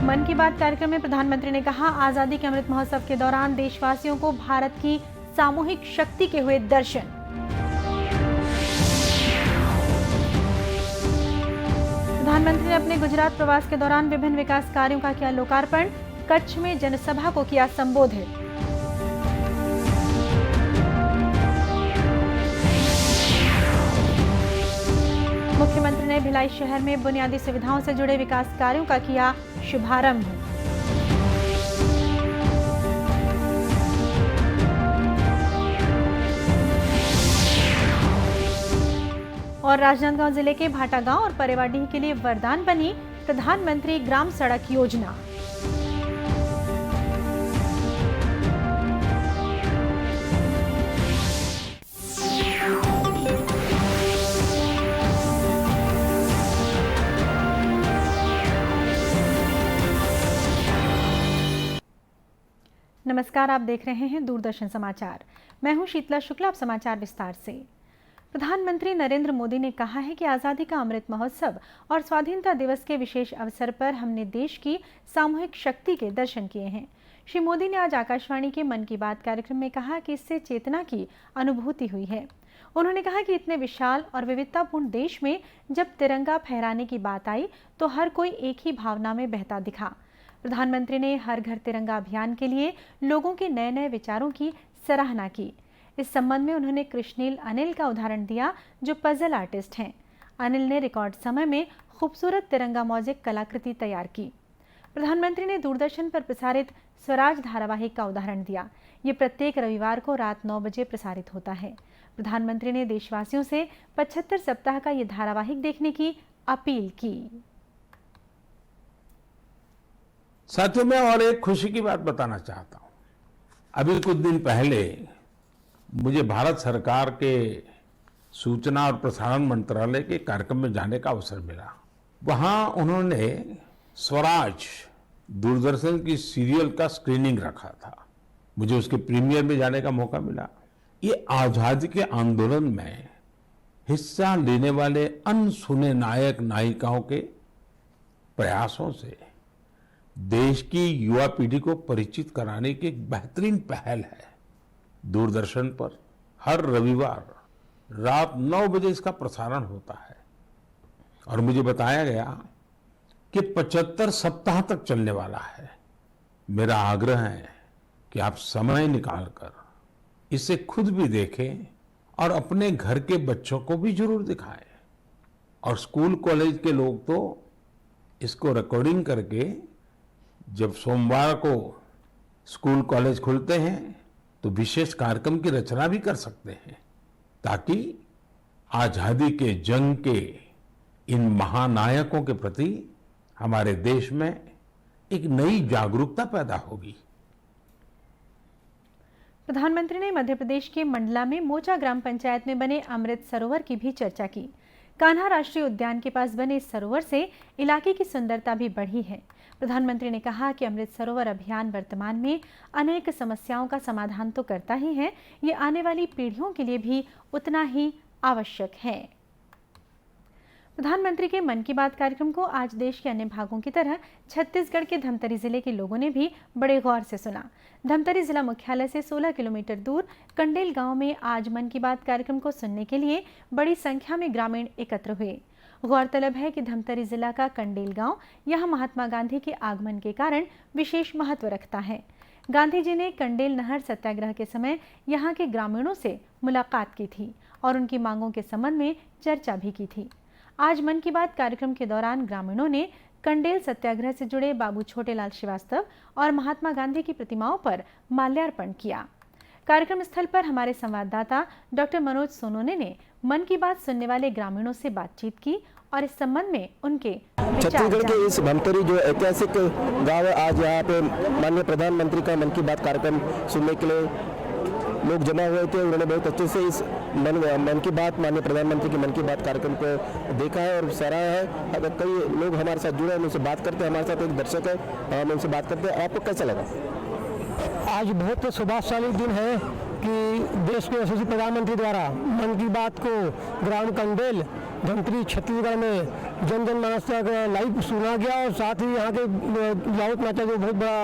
मन की बात कार्यक्रम में प्रधानमंत्री ने कहा, आजादी के अमृत महोत्सव के दौरान देशवासियों को भारत की सामूहिक शक्ति के हुए दर्शन। प्रधानमंत्री ने अपने गुजरात प्रवास के दौरान विभिन्न विकास कार्यों का किया लोकार्पण। कच्छ में जनसभा को किया संबोधित। मुख्यमंत्री ने भिलाई शहर में बुनियादी सुविधाओं से जुड़े विकास कार्यों का किया शुभारंभ। और राजनांदगांव जिले के भाटा गांव और परेवाडीह के लिए वरदान बनी प्रधानमंत्री ग्राम सड़क योजना। नमस्कार, आप देख रहे हैं दूरदर्शन समाचार। मैं हूं शीतला शुक्ला। अब समाचार विस्तार से। प्रधानमंत्री नरेंद्र मोदी ने कहा है कि आजादी का अमृत महोत्सव और स्वाधीनता दिवस के विशेष अवसर पर हमने देश की सामूहिक शक्ति के दर्शन किए हैं। श्री मोदी ने आज आकाशवाणी के मन की बात कार्यक्रम में कहा कि इससे चेतना की अनुभूति हुई है। उन्होंने कहा कि इतने विशाल और विविधतापूर्ण देश में जब तिरंगा फहराने की बात आई तो हर कोई एक ही भावना में बहता दिखा। प्रधानमंत्री ने हर घर तिरंगा अभियान के लिए लोगों के नए नए विचारों की सराहना की। इस संबंध में उन्होंने कृष्णील अनिल का उदाहरण दिया, जो पजल आर्टिस्ट हैं। अनिल ने रिकॉर्ड समय में खूबसूरत तिरंगा मोज़ेक कलाकृति तैयार की। प्रधानमंत्री ने दूरदर्शन पर प्रसारित स्वराज धारावाहिक का उदाहरण दिया। ये प्रत्येक रविवार को रात 9 बजे प्रसारित होता है। प्रधानमंत्री ने देशवासियों से 75 सप्ताह का ये धारावाहिक देखने की अपील की। साथियों, मैं और एक खुशी की बात बताना चाहता हूं। अभी कुछ दिन पहले मुझे भारत सरकार के सूचना और प्रसारण मंत्रालय के कार्यक्रम में जाने का अवसर मिला। वहां उन्होंने स्वराज दूरदर्शन की सीरियल का स्क्रीनिंग रखा था। मुझे उसके प्रीमियर में जाने का मौका मिला। ये आजादी के आंदोलन में हिस्सा लेने वाले अनसुने नायक नायिकाओं के प्रयासों से देश की युवा पीढ़ी को परिचित कराने की एक बेहतरीन पहल है। दूरदर्शन पर हर रविवार रात 9 बजे इसका प्रसारण होता है और मुझे बताया गया कि 75 सप्ताह तक चलने वाला है। मेरा आग्रह है कि आप समय निकालकर इसे खुद भी देखें और अपने घर के बच्चों को भी जरूर दिखाएं। और स्कूल कॉलेज के लोग तो इसको रिकॉर्डिंग करके जब सोमवार को स्कूल कॉलेज खुलते हैं तो विशेष कार्यक्रम की रचना भी कर सकते हैं, ताकि आजादी के जंग के इन महानायकों के प्रति हमारे देश में एक नई जागरूकता पैदा होगी। प्रधानमंत्री ने मध्य प्रदेश के मंडला में मोचा ग्राम पंचायत में बने अमृत सरोवर की भी चर्चा की। कान्हा राष्ट्रीय उद्यान के पास बने इस सरोवर से इलाके की सुंदरता भी बढ़ी है। प्रधानमंत्री ने कहा कि अमृत सरोवर अभियान वर्तमान में अनेक समस्याओं का समाधान तो करता ही है, ये आने वाली पीढ़ियों के लिए भी उतना ही आवश्यक है। प्रधानमंत्री के मन की बात कार्यक्रम को आज देश के अन्य भागों की तरह छत्तीसगढ़ के धमतरी जिले के लोगों ने भी बड़े गौर से सुना। धमतरी जिला मुख्यालय से 16 किलोमीटर दूर कंडेल गांव में आज मन की बात कार्यक्रम को सुनने के लिए बड़ी संख्या में ग्रामीण एकत्र हुए। गौरतलब है कि धमतरी जिला का कंडेल गांव यहां महात्मा गांधी के आगमन के कारण विशेष महत्व रखता है। गांधी जी ने कंडेल नहर सत्याग्रह के समय यहां के ग्रामीणों से मुलाकात की थी और उनकी मांगों के संबंध में चर्चा भी की थी। आज मन की बात कार्यक्रम के दौरान ग्रामीणों ने कंडेल सत्याग्रह से जुड़े बाबू छोटेलाल श्रीवास्तव और महात्मा गांधी की प्रतिमाओं पर माल्यार्पण किया। कार्यक्रम स्थल पर हमारे संवाददाता डॉक्टर मनोज सोनोने ने मन की बात सुनने वाले ग्रामीणों से बातचीत की और इस संबंध में उनके छत्तीसगढ़ के इस धमतरी जो ऐतिहासिक गांव है, आज यहाँ पे माननीय प्रधानमंत्री का मन की बात कार्यक्रम सुनने के लिए लोग जमा हुए थे। उन्होंने बहुत अच्छे से इस मन की बात, माननीय प्रधानमंत्री के मन की बात कार्यक्रम को देखा है और सराहा है। अगर कई लोग हमारे साथ जुड़े हैं, उनसे बात करते हैं। हमारे साथ एक दर्शक है, हम उनसे बात करते हैं। आपको कैसा लगा? आज बहुत सौभाग्यशाली दिन है कि देश के यशस्वी प्रधानमंत्री द्वारा मन की बात को ग्राम कंडेल धमतरी छत्तीसगढ़ में जन जन मानस तक लाइव सुना गया और साथ ही यहाँ के राउत नाचा जो बहुत बड़ा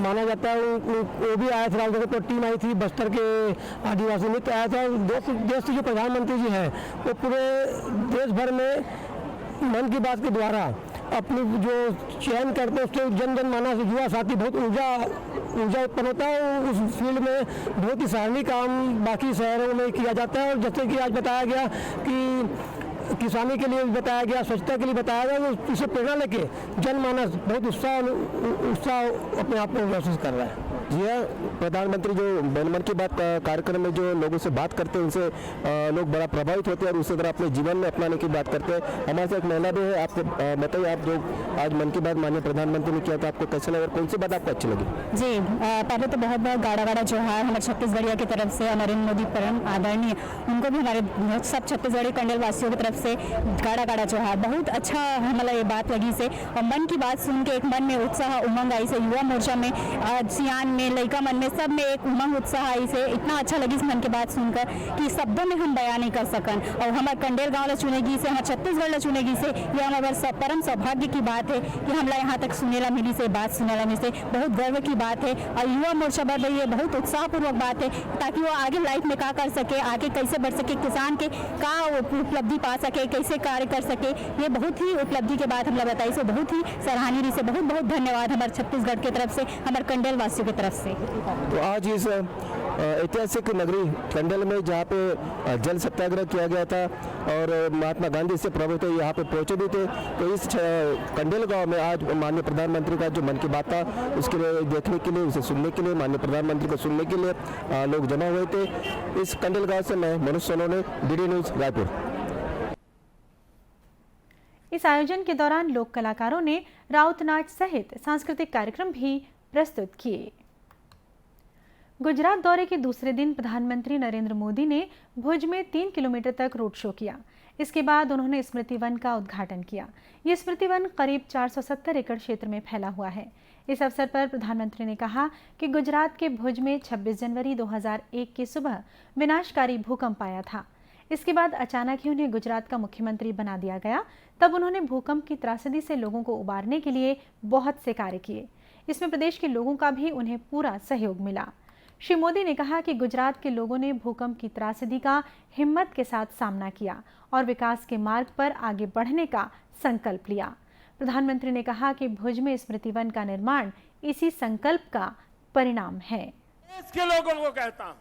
माना जाता है वो भी आया था। राउत तो टीम आई थी, बस्तर के आदिवासी नृत्य आया था। देश के जो प्रधानमंत्री जी हैं वो पूरे देश भर में मन की बात के द्वारा अपनी जो चयन करते हैं उससे जन जन मानस युवा साथी बहुत ऊर्जा उत्पन्न होता है। उस फील्ड में बहुत ही सराहनीय काम बाकी शहरों में किया जाता है। और जैसे कि आज बताया गया कि किसानी के लिए बताया गया, स्वच्छता के लिए बताया गया, तो इसे प्रेरणा लेके जनमानस बहुत उत्साह अपने आप को महसूस कर रहा है। जी हाँ, प्रधानमंत्री जो मन की बात कार्यक्रम में जो लोगों से बात करते हैं उनसे लोग बड़ा प्रभावित होते हैं और उसी तरह अपने जीवन में अपनाने की बात करते हैं। हमारे साथ एक महिला भी है। आपको बताइए, आप जो आज मन की बात माननीय प्रधानमंत्री ने किया था आपको कैसे लगा और कौन सी बात आपको अच्छी लगी? जी, पहले तो बहुत बहुत गाड़ा गाड़ा जोहार हमारे छत्तीसगढ़िया की तरफ से, नरेंद्र मोदी परम आदरणीय, उनको भी हमारे सब छत्तीसगढ़ी कंडेल वासियों की तरफ से गाड़ा गाड़ा जोहार। बहुत अच्छा हमारा ये बात लगी से, और मन की बात सुन के एक मन में उत्साह उमंग आई से, युवा मोर्चा में, सियान में, लड़का मन में, सब में एक उमंग उत्साह आई से। इतना अच्छा लगी इस मन की बात सुनकर कि शब्दों में हम बयान नहीं कर सकन। और हमारे कंडेल गाँव ला चुनेगी से, हमारे छत्तीसगढ़ ला चुनेगी से, ये हमारे परम सौभाग्य की बात है कि हमला यहाँ तक सुनेला मिली से, बात सुनेला मिली से, बहुत गर्व की बात है। और युवा मोर्चा बढ़ रही है, बहुत उत्साहपूर्वक बात है, ताकि वो आगे लाइफ में क्या कर सके, आगे कैसे बढ़ सके, किसान के का उपलब्धि पा सके, कैसे कार्य कर सके। ये बहुत ही उपलब्धि के बाद हमला बताई से, बहुत ही सराहनीय से। बहुत बहुत धन्यवाद हमारे छत्तीसगढ़ की तरफ से, हमारे कंडेल वासियों की तरफ से। तो आज इस ऐतिहासिक नगरी कंडेल में जहाँ पे जल सत्याग्रह किया गया था और महात्मा गांधी से प्रभावित होकर यहाँ पे पहुँचे भी थे, तो इस कंडेल गांव में आज माननीय प्रधानमंत्री का जो मन की बात था उसके लिए देखने के लिए, उसे सुनने के लिए, माननीय प्रधानमंत्री को सुनने के लिए लोग जमा हुए थे। इस कंडेल गाँव से मैं मनोज सोनोने, DD न्यूज़ रायपुर। इस आयोजन के दौरान लोक कलाकारों ने राउत नाच सहित सांस्कृतिक कार्यक्रम भी प्रस्तुत किए। गुजरात दौरे के दूसरे दिन प्रधानमंत्री नरेंद्र मोदी ने भुज में 3 किलोमीटर तक रोड शो किया। इसके बाद उन्होंने स्मृति वन का उद्घाटन किया। ये स्मृति वन करीब 470 एकड़ क्षेत्र में फैला हुआ है। इस अवसर पर प्रधानमंत्री ने कहा कि गुजरात के भुज में 26 जनवरी 2001 की सुबह विनाशकारी भूकंप आया था। इसके बाद अचानक ही उन्हें गुजरात का मुख्यमंत्री बना दिया गया। तब उन्होंने भूकंप की त्रासदी से लोगों को उबारने के लिए बहुत से कार्य किए। इसमें प्रदेश के लोगों का भी उन्हें पूरा सहयोग मिला। श्री मोदी ने कहा कि गुजरात के लोगों ने भूकंप की त्रासदी का हिम्मत के साथ सामना किया और विकास के मार्ग पर आगे बढ़ने का संकल्प लिया। प्रधानमंत्री ने कहा कि भुज में स्मृति वन का निर्माण इसी संकल्प का परिणाम है। देश के लोगों को कहता हूं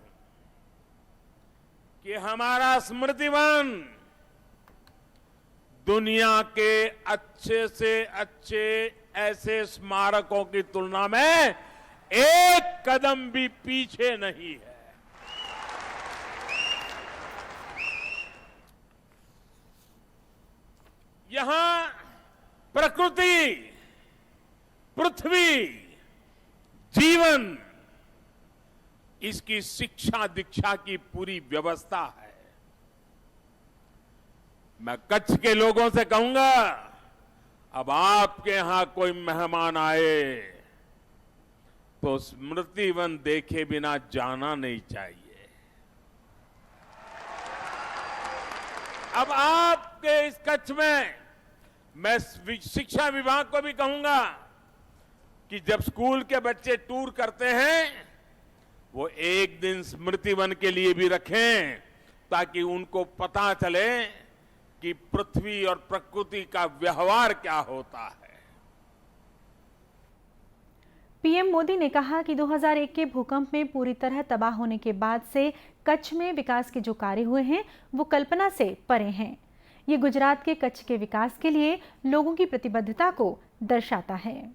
कि हमारा स्मृति वन दुनिया के अच्छे से अच्छे ऐसे स्मारकों की तुलना में एक कदम भी पीछे नहीं है। यहां प्रकृति, पृथ्वी, जीवन, इसकी शिक्षा दीक्षा की पूरी व्यवस्था है। मैं कच्छ के लोगों से कहूंगा, अब आपके यहां कोई मेहमान आए तो स्मृति वन देखे बिना जाना नहीं चाहिए। अब आपके इस कच्छ में मैं शिक्षा विभाग को भी कहूंगा कि जब स्कूल के बच्चे टूर करते हैं वो एक दिन स्मृति वन के लिए भी रखें, ताकि उनको पता चले कि पृथ्वी और प्रकृति का व्यवहार क्या होता है। पीएम मोदी ने कहा कि 2001 के भूकंप में पूरी तरह तबाह होने के बाद से कच्छ में विकास के जो कार्य हुए हैं वो कल्पना से परे हैं। ये गुजरात के कच्छ के विकास के लिए लोगों की प्रतिबद्धता को दर्शाता है।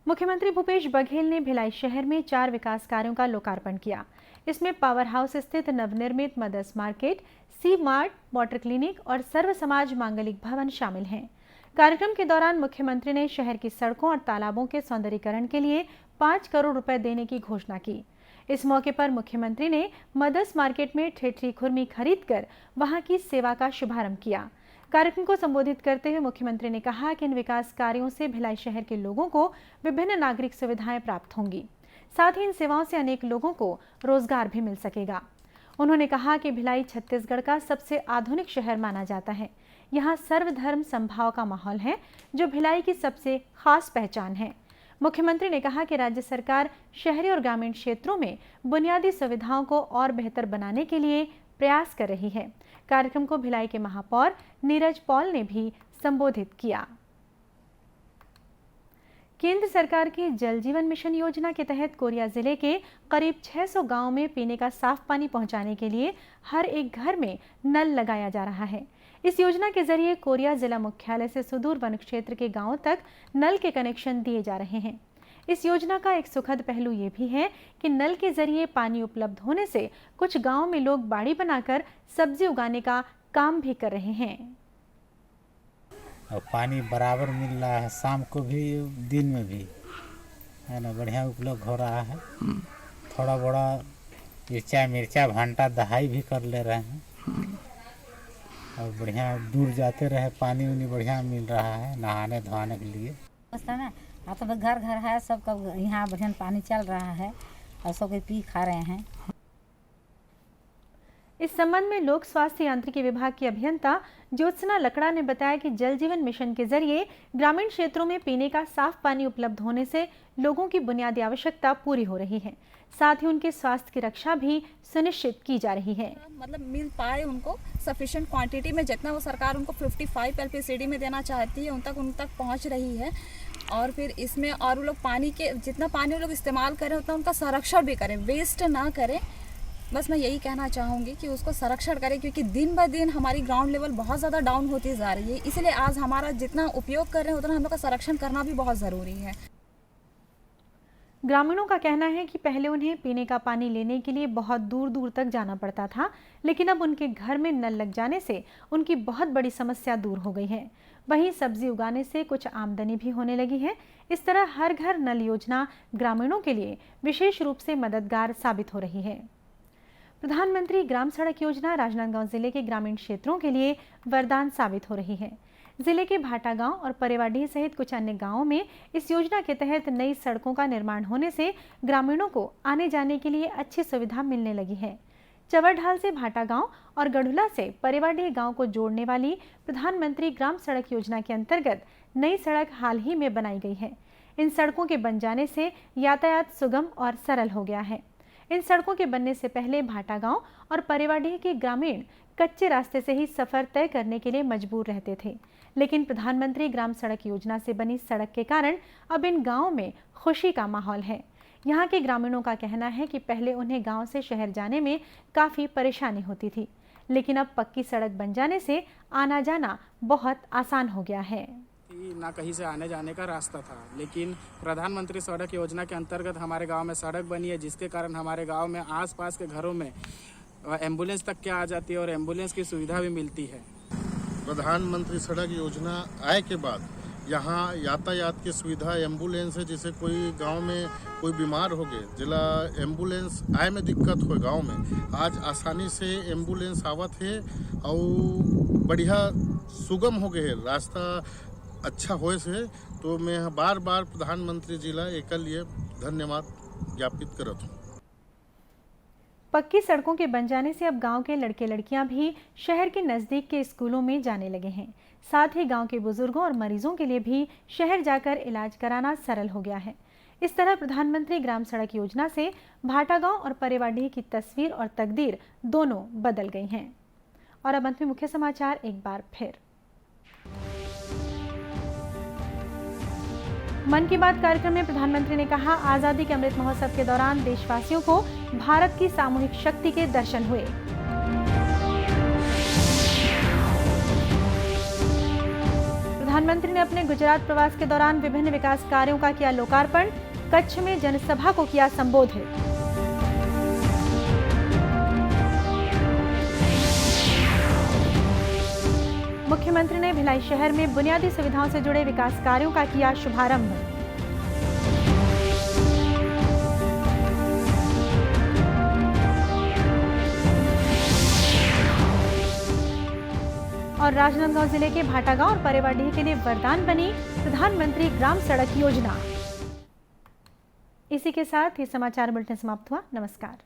मुख्यमंत्री भूपेश बघेल ने भिलाई शहर में 4 विकास कार्यों का लोकार्पण किया। इसमें पावर हाउस स्थित नवनिर्मित मदर्स मार्केट, सी मार्ट, वाटर क्लिनिक और सर्व समाज मांगलिक भवन शामिल हैं। कार्यक्रम के दौरान मुख्यमंत्री ने शहर की सड़कों और तालाबों के सौंदर्यीकरण के लिए 5 करोड़ रुपए देने की घोषणा की। इस मौके पर मुख्यमंत्री ने मदर्स मार्केट में ठेठरी खुरमी खरीदकर वहां की सेवा का शुभारंभ किया। कार्यक्रम को संबोधित करते हुए मुख्यमंत्री ने कहा कि इन विकास कार्यों से भिलाई शहर के लोगों को विभिन्न नागरिक सुविधाएं प्राप्त होंगी। साथ ही इन सेवाओं से अनेक लोगों को रोजगार भी मिल सकेगा। उन्होंने कहा कि भिलाई छत्तीसगढ़ का सबसे आधुनिक शहर माना जाता है। यहाँ सर्वधर्म समभाव का माहौल है, जो भिलाई की सबसे खास पहचान है। मुख्यमंत्री ने कहा कि राज्य सरकार शहरी और ग्रामीण क्षेत्रों में बुनियादी सुविधाओं को और बेहतर बनाने के लिए प्रयास कर रही है। कार्यक्रम को भिलाई के महापौर नीरज पॉल ने भी संबोधित किया। केंद्र सरकार की जल जीवन मिशन योजना के तहत कोरिया जिले के करीब 600 गांवों में पीने का साफ पानी पहुंचाने के लिए हर एक घर में नल लगाया जा रहा है। इस योजना के जरिए कोरिया जिला मुख्यालय से सुदूर वन क्षेत्र के गांवों तक नल के कनेक्शन दिए जा रहे हैं। इस योजना का एक सुखद पहलू ये भी है कि नल के जरिए पानी उपलब्ध होने से कुछ गांवों में लोग बाड़ी बनाकर सब्जी उगाने का काम भी कर रहे हैं। और पानी बराबर मिल रहा है, शाम को भी दिन में भी, है ना, बढ़िया उपलब्ध हो रहा है। थोड़ा बड़ा मिर्चा भंटा दहाई भी कर ले रहे हैं और बढ़िया दूर जाते रहे, पानी उनी बढ़िया मिल रहा है नहाने धोने के लिए। ना हाँ, तो घर घर है, सबका यहाँ बढ़िया पानी चल रहा है और सब पी खा रहे हैं। इस संबंध में लोक स्वास्थ्य यांत्रिकी विभाग की अभियंता ज्योत्सना लकड़ा ने बताया कि जल जीवन मिशन के जरिए ग्रामीण क्षेत्रों में पीने का साफ पानी उपलब्ध होने से लोगों की बुनियादी आवश्यकता पूरी हो रही है, साथ ही उनके स्वास्थ्य की रक्षा भी सुनिश्चित की जा रही है। मतलब मिल पाए उनको सफिशिएंट क्वांटिटी में, जितना वो सरकार उनको 55 LPCD में देना चाहती है उन तक पहुंच रही है। और फिर इसमें और वो लोग पानी के जितना पानी वो लोग इस्तेमाल करें उतना उनका संरक्षण भी करें, वेस्ट ना करें। बस मैं यही कहना चाहूँगी कि उसको संरक्षण करें, क्योंकि दिन ब दिन हमारी ग्राउंड लेवल बहुत ज़्यादा डाउन होती जा रही है। इसलिए आज हमारा जितना उपयोग कर रहे हैं उतना हम लोग का संरक्षण करना भी बहुत ज़रूरी है। ग्रामीणों का कहना है कि पहले उन्हें पीने का पानी लेने के लिए बहुत दूर दूर तक जाना पड़ता था, लेकिन अब उनके घर में नल लग जाने से उनकी बहुत बड़ी समस्या दूर हो गई है। वहीं सब्जी उगाने से कुछ आमदनी भी होने लगी है। इस तरह हर घर नल योजना ग्रामीणों के लिए विशेष रूप से मददगार साबित हो रही है। प्रधानमंत्री ग्राम सड़क योजना राजनांदगांव जिले के ग्रामीण क्षेत्रों के लिए वरदान साबित हो रही है। जिले के भाटा गांव और परेवाडीह सहित कुछ अन्य गांवों में इस योजना के तहत नई सड़कों का निर्माण होने से ग्रामीणों को आने जाने के लिए अच्छी सुविधा मिलने लगी है। चवरढाल से भाटा गांव और गढ़ुला से परेवाडीह गांव को जोड़ने वाली प्रधानमंत्री ग्राम सड़क योजना के अंतर्गत नई सड़क हाल ही में बनाई गई है। इन सड़कों के बन जाने से यातायात सुगम और सरल हो गया है। इन सड़कों के बनने से पहले भाटा गांव और परेवाडीह के ग्रामीण कच्चे रास्ते से ही सफर तय करने के लिए मजबूर रहते थे, लेकिन प्रधानमंत्री ग्राम सड़क योजना से बनी सड़क के कारण अब इन गांवों में खुशी का माहौल है। यहाँ के ग्रामीणों का कहना है कि पहले उन्हें गांव से शहर जाने में काफ़ी परेशानी होती थी, लेकिन अब पक्की सड़क बन जाने से आना जाना बहुत आसान हो गया है। ना कहीं से आने जाने का रास्ता था, लेकिन प्रधानमंत्री सड़क योजना के अंतर्गत हमारे गांव में सड़क बनी है, जिसके कारण हमारे गांव में आसपास के घरों में एम्बुलेंस तक के आ जाती है और एम्बुलेंस की सुविधा भी मिलती है। प्रधानमंत्री सड़क योजना आए के बाद यहाँ यातायात की सुविधा, एम्बुलेंस है, जैसे कोई गांव में कोई बीमार हो गए, जिला एम्बुलेंस आए में दिक्कत हो गांव में, आज आसानी से एम्बुलेंस आवत है और बढ़िया सुगम हो गए है रास्ता अच्छा होए से। तो मैं बार बार प्रधानमंत्री जी ला एक लिए धन्यवाद ज्ञापित करत हूँ। पक्की सड़कों के बन जाने से अब गांव के लड़के लड़कियां भी शहर के नज़दीक के स्कूलों में जाने लगे हैं। साथ ही गांव के बुजुर्गों और मरीजों के लिए भी शहर जाकर इलाज कराना सरल हो गया है। इस तरह प्रधानमंत्री ग्राम सड़क योजना से भाटा गांव और परेवाडीह की तस्वीर और तकदीर दोनों बदल गई हैं। और अब अंत में मुख्य समाचार एक बार फिर। मन की बात कार्यक्रम में प्रधानमंत्री ने कहा, आजादी के अमृत महोत्सव के दौरान देशवासियों को भारत की सामूहिक शक्ति के दर्शन हुए। प्रधानमंत्री ने अपने गुजरात प्रवास के दौरान विभिन्न विकास कार्यों का किया लोकार्पण, कच्छ में जनसभा को किया संबोधित। मुख्यमंत्री ने भिलाई शहर में बुनियादी सुविधाओं से जुड़े विकास कार्यों का किया शुभारंभ। और राजनांदगांव जिले के भाटा गांव और परेवाडीह के लिए वरदान बनी प्रधानमंत्री ग्राम सड़क योजना। इसी के साथ ये समाचार बुलेटिन समाप्त हुआ। नमस्कार।